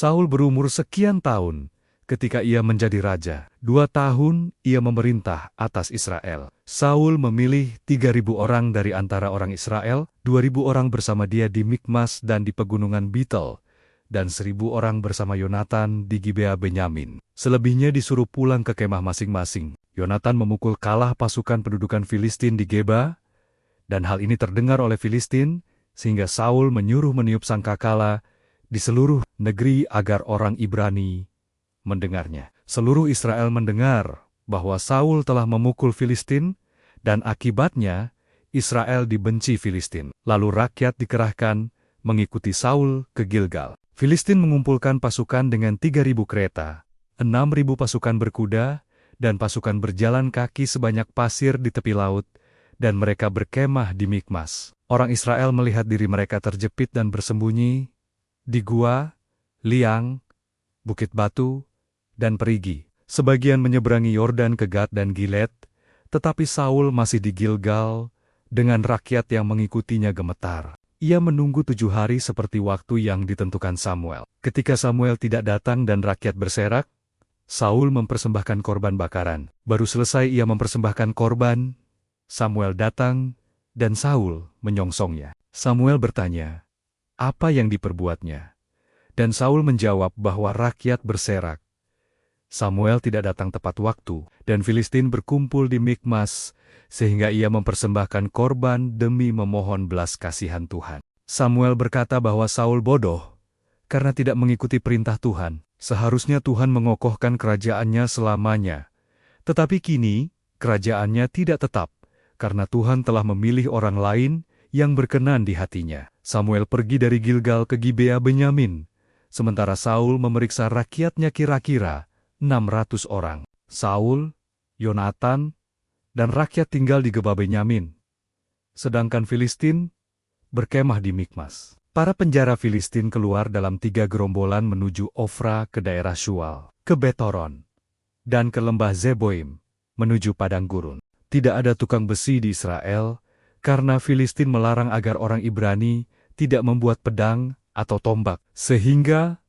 Saul berumur sekian tahun ketika ia menjadi raja. 2 tahun ia memerintah atas Israel. Saul memilih 3.000 orang dari antara orang Israel, 2.000 orang bersama dia di Mikmas dan di pegunungan Betel, dan 1.000 orang bersama Yonatan di Gibea Benyamin. Selebihnya disuruh pulang ke kemah masing-masing. Yonatan memukul kalah pasukan pendudukan Filistin di Geba, dan hal ini terdengar oleh Filistin, sehingga Saul menyuruh meniup sangkakala di seluruh negeri agar orang Ibrani mendengarnya. Seluruh Israel mendengar bahwa Saul telah memukul Filistin, dan akibatnya Israel dibenci Filistin. Lalu rakyat dikerahkan mengikuti Saul ke Gilgal. Filistin mengumpulkan pasukan dengan 3.000 kereta, 6.000 pasukan berkuda, dan pasukan berjalan kaki sebanyak pasir di tepi laut, dan mereka berkemah di Mikmas. Orang Israel melihat diri mereka terjepit dan bersembunyi di gua, liang, bukit batu, dan perigi. Sebagian menyeberangi Yordan ke Gad dan Gilead, tetapi Saul masih di Gilgal dengan rakyat yang mengikutinya gemetar. Ia menunggu 7 hari seperti waktu yang ditentukan Samuel. Ketika Samuel tidak datang dan rakyat berserak, Saul mempersembahkan korban bakaran. Baru selesai ia mempersembahkan korban, Samuel datang dan Saul menyongsongnya. Samuel bertanya, apa yang diperbuatnya? Dan Saul menjawab bahwa rakyat berserak. Samuel tidak datang tepat waktu, dan Filistin berkumpul di Mikmas, sehingga ia mempersembahkan korban demi memohon belas kasihan Tuhan. Samuel berkata bahwa Saul bodoh, karena tidak mengikuti perintah Tuhan. Seharusnya Tuhan mengokohkan kerajaannya selamanya. Tetapi kini, kerajaannya tidak tetap, karena Tuhan telah memilih orang lain yang berkenan di hatinya. Samuel pergi dari Gilgal ke Gibea Benyamin, sementara Saul memeriksa rakyatnya kira-kira 600 orang. Saul, Yonatan, dan rakyat tinggal di Geba Benyamin, sedangkan Filistin berkemah di Mikmas. Para penjara Filistin keluar dalam 3 gerombolan menuju Ofra ke daerah Shual, ke Betoron, dan ke lembah Zeboim, menuju padang gurun. Tidak ada tukang besi di Israel, karena Filistin melarang agar orang Ibrani tidak membuat pedang atau tombak, sehingga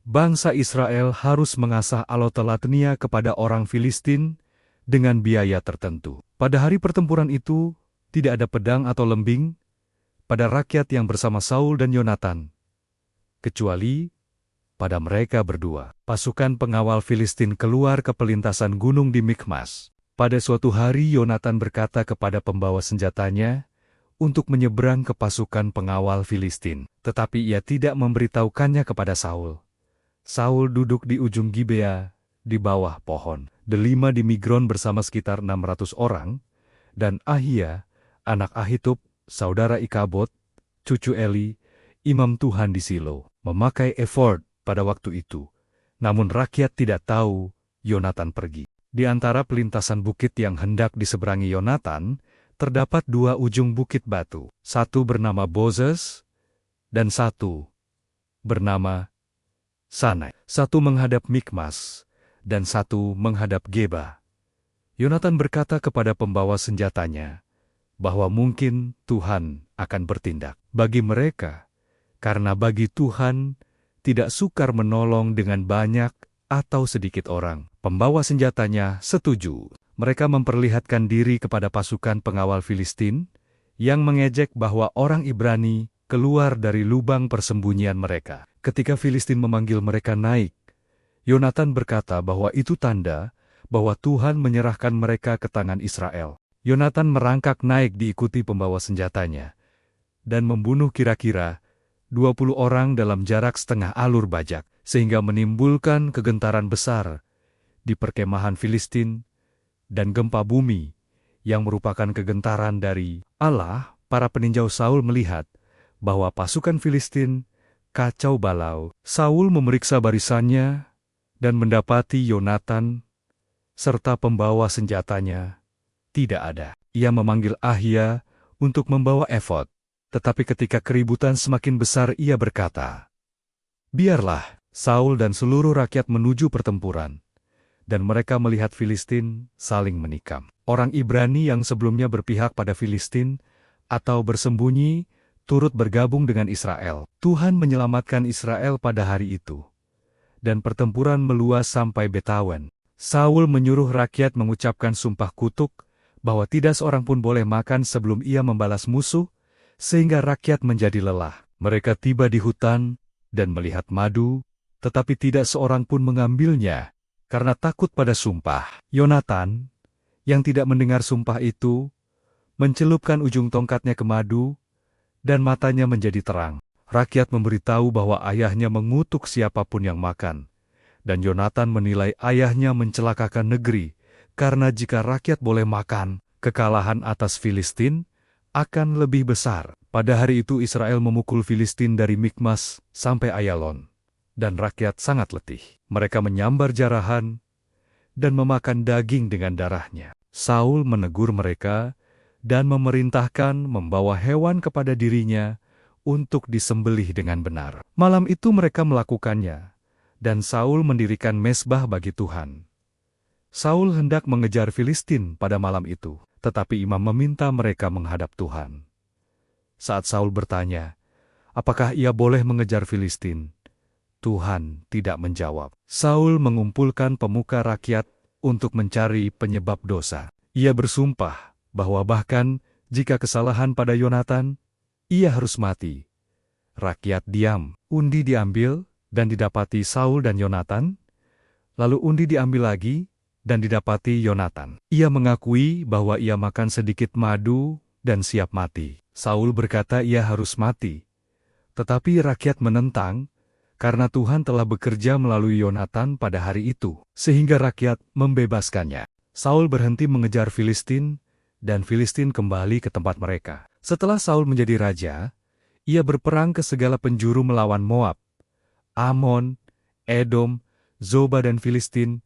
bangsa Israel harus mengasah alotelatnia kepada orang Filistin dengan biaya tertentu. Pada hari pertempuran itu, tidak ada pedang atau lembing pada rakyat yang bersama Saul dan Yonatan, kecuali pada mereka berdua. Pasukan pengawal Filistin keluar ke pelintasan gunung di Mikmas. Pada suatu hari Yonatan berkata kepada pembawa senjatanya untuk menyeberang ke pasukan pengawal Filistin, tetapi ia tidak memberitahukannya kepada Saul. Saul duduk di ujung Gibea, di bawah pohon. Delima di Migron bersama sekitar 600 orang, dan Ahia, anak Ahitub, saudara Ikabod, cucu Eli, imam Tuhan di Silo, memakai efod pada waktu itu. Namun rakyat tidak tahu Yonatan pergi. Di antara pelintasan bukit yang hendak diseberangi Yonatan, terdapat 2 ujung bukit batu. Satu bernama Bozez, dan satu bernama Sanai. Satu menghadap Mikmas, dan satu menghadap Geba. Yonatan berkata kepada pembawa senjatanya, bahwa mungkin Tuhan akan bertindak bagi mereka, karena bagi Tuhan tidak sukar menolong dengan banyak atau sedikit orang. Pembawa senjatanya setuju. Mereka memperlihatkan diri kepada pasukan pengawal Filistin, yang mengejek bahwa orang Ibrani keluar dari lubang persembunyian mereka. Ketika Filistin memanggil mereka naik, Yonatan berkata bahwa itu tanda bahwa Tuhan menyerahkan mereka ke tangan Israel. Yonatan merangkak naik diikuti pembawa senjatanya, dan membunuh kira-kira 20 orang dalam jarak setengah alur bajak, sehingga menimbulkan kegentaran besar di perkemahan Filistin dan gempa bumi yang merupakan kegentaran dari Allah. Para peninjau Saul melihat bahwa pasukan Filistin kacau balau. Saul memeriksa barisannya dan mendapati Yonatan serta pembawa senjatanya tidak ada. Ia memanggil Ahia untuk membawa efod, tetapi ketika keributan semakin besar ia berkata, "Biarlah Saul dan seluruh rakyat menuju pertempuran." Dan mereka melihat Filistin saling menikam. Orang Ibrani yang sebelumnya berpihak pada Filistin atau bersembunyi turut bergabung dengan Israel. Tuhan menyelamatkan Israel pada hari itu, dan pertempuran meluas sampai Betawen. Saul menyuruh rakyat mengucapkan sumpah kutuk, bahwa tidak seorang pun boleh makan sebelum ia membalas musuh, sehingga rakyat menjadi lelah. Mereka tiba di hutan, dan melihat madu, tetapi tidak seorang pun mengambilnya, karena takut pada sumpah. Yonatan, yang tidak mendengar sumpah itu, mencelupkan ujung tongkatnya ke madu, dan matanya menjadi terang. Rakyat memberitahu bahwa ayahnya mengutuk siapapun yang makan, dan Yonatan menilai ayahnya mencelakakan negeri, karena jika rakyat boleh makan, kekalahan atas Filistin akan lebih besar. Pada hari itu Israel memukul Filistin dari Mikmas sampai Ayalon, dan rakyat sangat letih. Mereka menyambar jarahan dan memakan daging dengan darahnya. Saul menegur mereka dan memerintahkan membawa hewan kepada dirinya untuk disembelih dengan benar. Malam itu mereka melakukannya, dan Saul mendirikan mezbah bagi Tuhan. Saul hendak mengejar Filistin pada malam itu, tetapi imam meminta mereka menghadap Tuhan. Saat Saul bertanya, apakah ia boleh mengejar Filistin? Tuhan tidak menjawab. Saul mengumpulkan pemuka rakyat untuk mencari penyebab dosa. Ia bersumpah bahwa bahkan jika kesalahan pada Yonatan, ia harus mati. Rakyat diam. Undi diambil dan didapati Saul dan Yonatan. Lalu undi diambil lagi dan didapati Yonatan. Ia mengakui bahwa ia makan sedikit madu dan siap mati. Saul berkata ia harus mati. Tetapi rakyat menentang, karena Tuhan telah bekerja melalui Yonatan pada hari itu, sehingga rakyat membebaskannya. Saul berhenti mengejar Filistin, dan Filistin kembali ke tempat mereka. Setelah Saul menjadi raja, ia berperang ke segala penjuru melawan Moab, Amon, Edom, Zoba dan Filistin,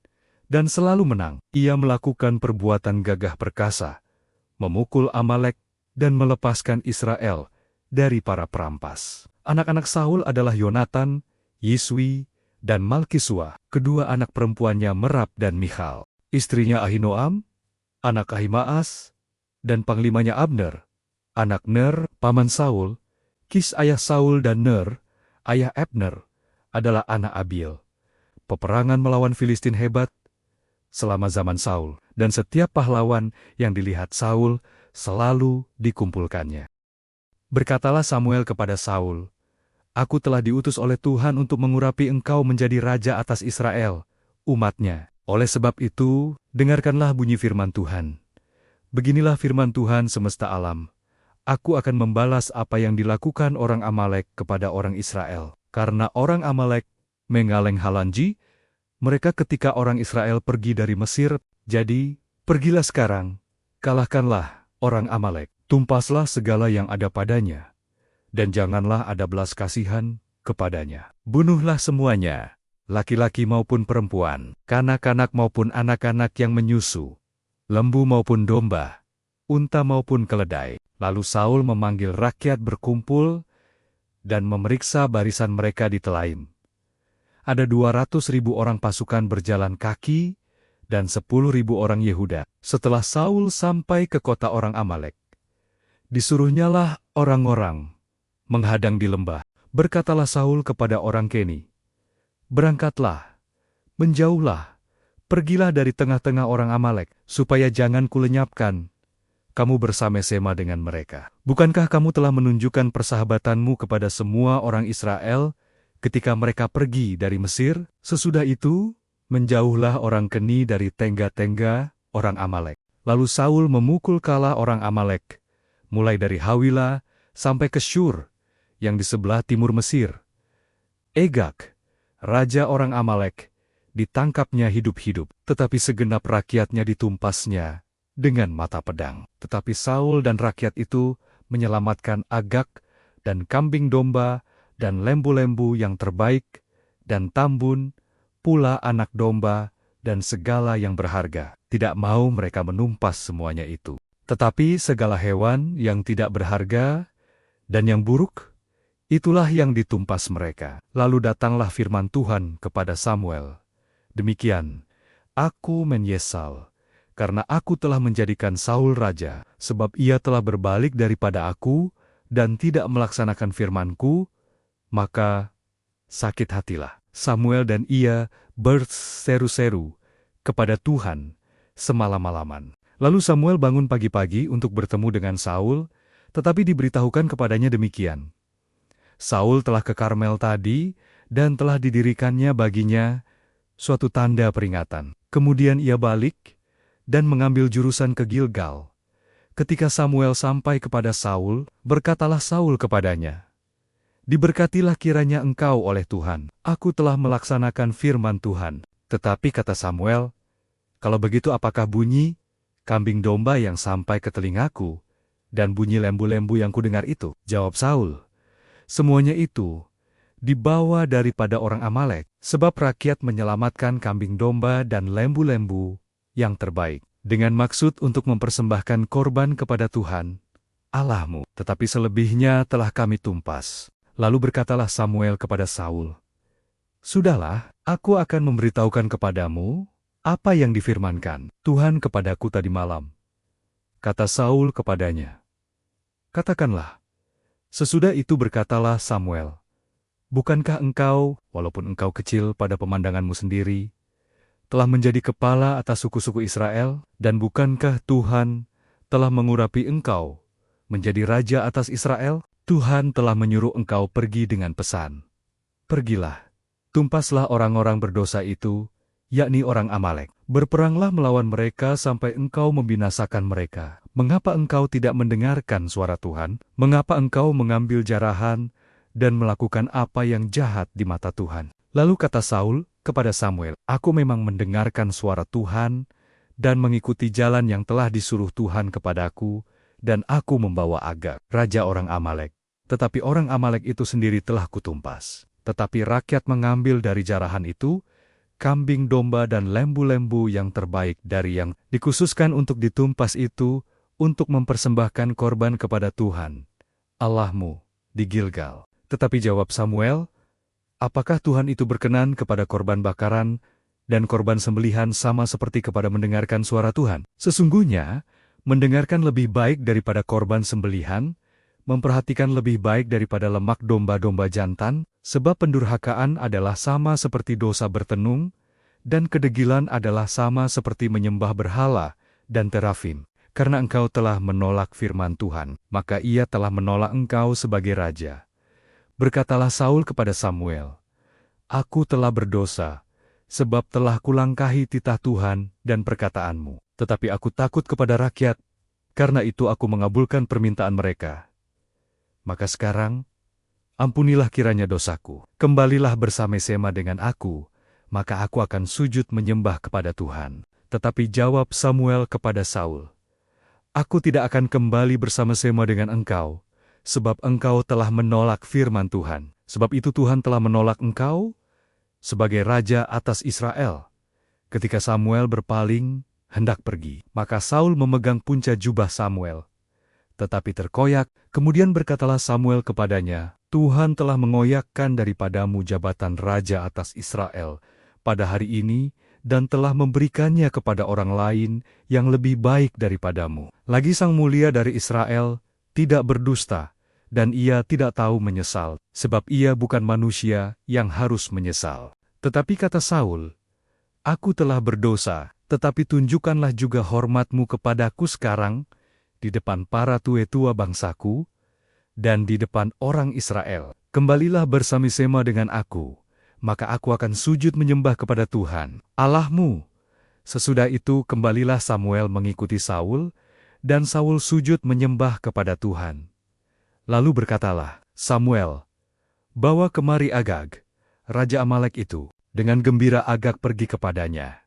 dan selalu menang. Ia melakukan perbuatan gagah perkasa, memukul Amalek, dan melepaskan Israel dari para perampas. Anak-anak Saul adalah Yonatan, Yiswi, dan Malkisua. Kedua anak perempuannya Merab dan Michal. Istrinya Ahinoam, anak Ahimaas, dan panglimanya Abner, anak Ner, paman Saul. Kis ayah Saul dan Ner, ayah Abner, adalah anak Abiel. Peperangan melawan Filistin hebat selama zaman Saul, dan setiap pahlawan yang dilihat Saul selalu dikumpulkannya. Berkatalah Samuel kepada Saul, "Aku telah diutus oleh Tuhan untuk mengurapi engkau menjadi raja atas Israel, umatnya. Oleh sebab itu, dengarkanlah bunyi firman Tuhan. Beginilah firman Tuhan semesta alam. Aku akan membalas apa yang dilakukan orang Amalek kepada orang Israel. Karena orang Amalek mengaleng halanji mereka ketika orang Israel pergi dari Mesir, jadi pergilah sekarang, kalahkanlah orang Amalek, tumpaslah segala yang ada padanya, dan janganlah ada belas kasihan kepadanya. Bunuhlah semuanya, laki-laki maupun perempuan, kanak-kanak maupun anak-anak yang menyusu, lembu maupun domba, unta maupun keledai." Lalu Saul memanggil rakyat berkumpul dan memeriksa barisan mereka di Telaim. Ada 200.000 orang pasukan berjalan kaki dan 10.000 orang Yehuda. Setelah Saul sampai ke kota orang Amalek, disuruhnyalah orang-orang menghadang di lembah. Berkatalah Saul kepada orang Keni, "Berangkatlah, menjauhlah, pergilah dari tengah-tengah orang Amalek, supaya jangan kulenyapkan kamu bersama-sama dengan mereka. Bukankah kamu telah menunjukkan persahabatanmu kepada semua orang Israel ketika mereka pergi dari Mesir?" Sesudah itu, menjauhlah orang Keni dari tengga-tengga orang Amalek. Lalu Saul memukul kala orang Amalek, mulai dari Hawila sampai ke Syur, yang di sebelah timur Mesir. Egak, raja orang Amalek, ditangkapnya hidup-hidup, tetapi segenap rakyatnya ditumpasnya dengan mata pedang. Tetapi Saul dan rakyat itu menyelamatkan Agag dan kambing domba dan lembu-lembu yang terbaik, dan tambun, pula anak domba, dan segala yang berharga. Tidak mau mereka menumpas semuanya itu. Tetapi segala hewan yang tidak berharga dan yang buruk, itulah yang ditumpas mereka. Lalu datanglah firman Tuhan kepada Samuel, "Demikian, aku menyesal, karena aku telah menjadikan Saul raja, sebab ia telah berbalik daripada aku dan tidak melaksanakan firman-Ku, maka sakit hatilah." Samuel dan ia berseru-seru kepada Tuhan semalam-malaman. Lalu Samuel bangun pagi-pagi untuk bertemu dengan Saul, tetapi diberitahukan kepadanya demikian. Saul telah ke Karmel tadi, dan telah didirikannya baginya suatu tanda peringatan. Kemudian ia balik dan mengambil jurusan ke Gilgal. Ketika Samuel sampai kepada Saul, berkatalah Saul kepadanya, "Diberkatilah kiranya engkau oleh Tuhan. Aku telah melaksanakan firman Tuhan." Tetapi kata Samuel, "Kalau begitu apakah bunyi kambing domba yang sampai ke telingaku, dan bunyi lembu-lembu yang kudengar itu?" Jawab Saul, "Semuanya itu dibawa daripada orang Amalek, sebab rakyat menyelamatkan kambing domba dan lembu-lembu yang terbaik, dengan maksud untuk mempersembahkan korban kepada Tuhan, Allahmu. Tetapi selebihnya telah kami tumpas." Lalu berkatalah Samuel kepada Saul, "Sudahlah, aku akan memberitahukan kepadamu apa yang difirmankan Tuhan kepadaku tadi malam." Kata Saul kepadanya, "Katakanlah." Sesudah itu berkatalah Samuel, "Bukankah engkau, walaupun engkau kecil pada pemandanganmu sendiri, telah menjadi kepala atas suku-suku Israel, dan bukankah Tuhan telah mengurapi engkau menjadi raja atas Israel? Tuhan telah menyuruh engkau pergi dengan pesan. Pergilah, tumpaslah orang-orang berdosa itu, yakni orang Amalek. Berperanglah melawan mereka sampai engkau membinasakan mereka. Mengapa engkau tidak mendengarkan suara Tuhan? Mengapa engkau mengambil jarahan dan melakukan apa yang jahat di mata Tuhan?" Lalu kata Saul kepada Samuel, "Aku memang mendengarkan suara Tuhan dan mengikuti jalan yang telah disuruh Tuhan kepadaku, dan aku membawa Agag, raja orang Amalek. Tetapi orang Amalek itu sendiri telah kutumpas. Tetapi rakyat mengambil dari jarahan itu kambing domba dan lembu-lembu yang terbaik dari yang dikhususkan untuk ditumpas itu, untuk mempersembahkan korban kepada Tuhan, Allahmu, di Gilgal." Tetapi jawab Samuel, "Apakah Tuhan itu berkenan kepada korban bakaran dan korban sembelihan sama seperti kepada mendengarkan suara Tuhan? Sesungguhnya, mendengarkan lebih baik daripada korban sembelihan, memperhatikan lebih baik daripada lemak domba-domba jantan, sebab pendurhakaan adalah sama seperti dosa bertenung, dan kedegilan adalah sama seperti menyembah berhala dan terafim. Karena engkau telah menolak firman Tuhan, maka ia telah menolak engkau sebagai raja." Berkatalah Saul kepada Samuel, "Aku telah berdosa, sebab telah kulangkahi titah Tuhan dan perkataanmu. Tetapi aku takut kepada rakyat, karena itu aku mengabulkan permintaan mereka. Maka sekarang, ampunilah kiranya dosaku. Kembalilah bersama-sama dengan aku, maka aku akan sujud menyembah kepada Tuhan." Tetapi jawab Samuel kepada Saul, "Aku tidak akan kembali bersama-sama dengan engkau, sebab engkau telah menolak firman Tuhan. Sebab itu Tuhan telah menolak engkau sebagai raja atas Israel." Ketika Samuel berpaling, hendak pergi, maka Saul memegang punca jubah Samuel, tetapi terkoyak. Kemudian berkatalah Samuel kepadanya, "Tuhan telah mengoyakkan daripadamu jabatan raja atas Israel pada hari ini, dan telah memberikannya kepada orang lain yang lebih baik daripadamu. Lagi Sang Mulia dari Israel tidak berdusta, dan ia tidak tahu menyesal, sebab ia bukan manusia yang harus menyesal." Tetapi kata Saul, "Aku telah berdosa, tetapi tunjukkanlah juga hormatmu kepadaku sekarang, di depan para tua-tua bangsaku, dan di depan orang Israel. Kembalilah bersama-sama dengan aku, maka aku akan sujud menyembah kepada Tuhan, Allahmu." Sesudah itu kembalilah Samuel mengikuti Saul, dan Saul sujud menyembah kepada Tuhan. Lalu berkatalah Samuel, "Bawa kemari Agag, raja Amalek itu." Dengan gembira Agag pergi kepadanya.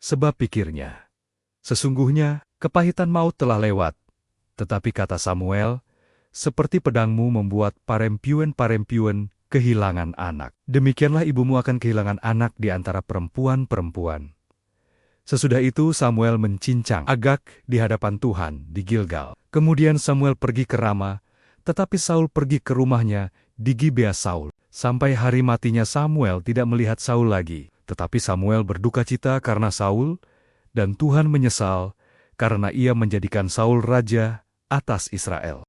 Sebab pikirnya, "Sesungguhnya kepahitan maut telah lewat." Tetapi kata Samuel, "Seperti pedangmu membuat parempiuen-parempiuen kehilangan anak, demikianlah ibumu akan kehilangan anak di antara perempuan-perempuan." Sesudah itu Samuel mencincang Agag di hadapan Tuhan di Gilgal. Kemudian Samuel pergi ke Rama, tetapi Saul pergi ke rumahnya di Gibea Saul. Sampai hari matinya Samuel tidak melihat Saul lagi. Tetapi Samuel berduka cita karena Saul, dan Tuhan menyesal karena ia menjadikan Saul raja atas Israel.